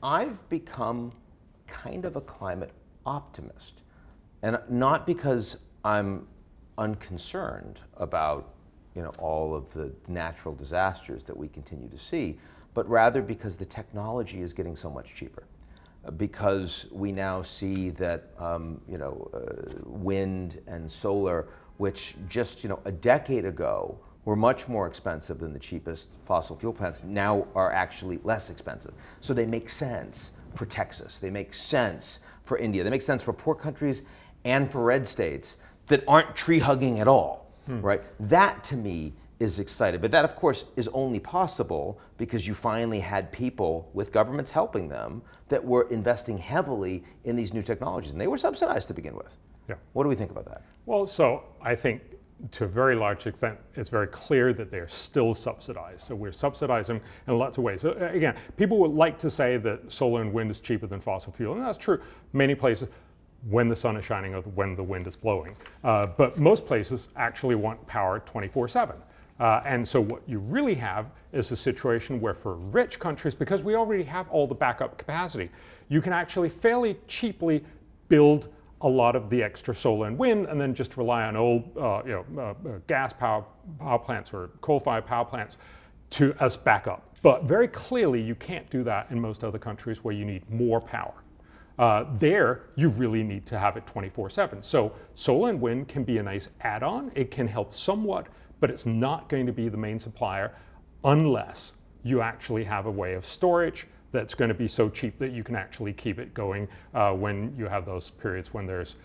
I've become kind of a climate optimist. And not because I'm unconcerned about all of the natural disasters that we continue to see, but rather because the technology is getting so much cheaper. Because we now see that wind and solar, which just a decade ago were much more expensive than the cheapest fossil fuel plants, now are actually less expensive. So they make sense for Texas, they make sense for India, they make sense for poor countries and for red states that aren't tree hugging at all, right? That to me is exciting. But that of course is only possible because you finally had people with governments helping them that were investing heavily in these new technologies, and they were subsidized to begin with. Yeah. What do we think about that? Well, so I think to a very large extent, it's very clear that they're still subsidized. So we're subsidizing in lots of ways. So again, people would like to say that solar and wind is cheaper than fossil fuel, and that's true many places when the sun is shining or when the wind is blowing. But most places actually want power 24/7. And so what you really have is a situation where for rich countries, because we already have all the backup capacity, you can actually fairly cheaply build a lot of the extra solar and wind and then just rely on old gas power plants or coal-fired power plants as backup. But very clearly you can't do that in most other countries where you need more power. There, you really need to have it 24/7. So solar and wind can be a nice add-on. It can help somewhat, but it's not going to be the main supplier unless you actually have a way of storage that's going to be so cheap that you can actually keep it going when you have those periods when there's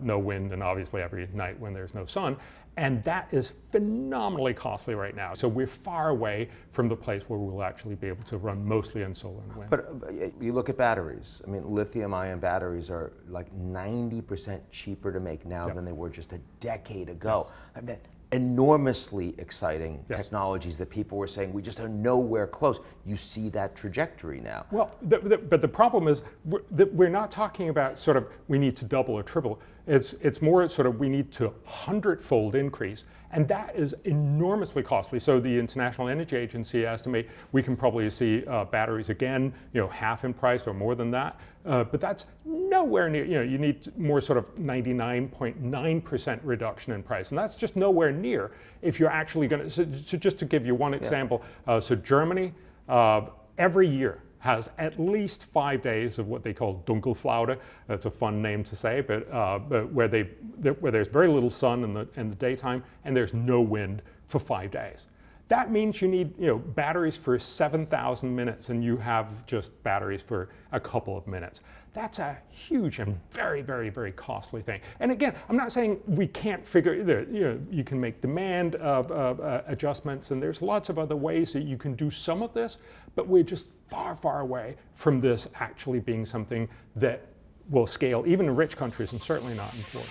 no wind, and obviously every night when there's no sun. And that is phenomenally costly right now. So we're far away from the place where we'll actually be able to run mostly on solar and wind. But you look at batteries. I mean, lithium-ion batteries are like 90% cheaper to make now than they were just a decade ago. Yes. I mean, enormously exciting Yes. technologies that people were saying we just are nowhere close. You see that trajectory now. Well, but the problem is we're not talking about sort of we need to double or triple. It's more sort of we need to 100-fold increase, and that is enormously costly. So the International Energy Agency estimate we can probably see batteries again, half in price or more than that. But that's nowhere near. You need more sort of 99.9% reduction in price, and that's just nowhere near. If you're actually going to, so just to give you one example, so Germany every year has at least 5 days of what they call Dunkelflaute. That's a fun name to say, but where there's very little sun in the daytime and there's no wind for 5 days. That means you need batteries for 7,000 minutes, and you have just batteries for a couple of minutes. That's a huge and very, very, very costly thing. And again, I'm not saying we can't figure you can make demand adjustments, and there's lots of other ways that you can do some of this, but we're just far, far away from this actually being something that will scale even in rich countries and certainly not in poor.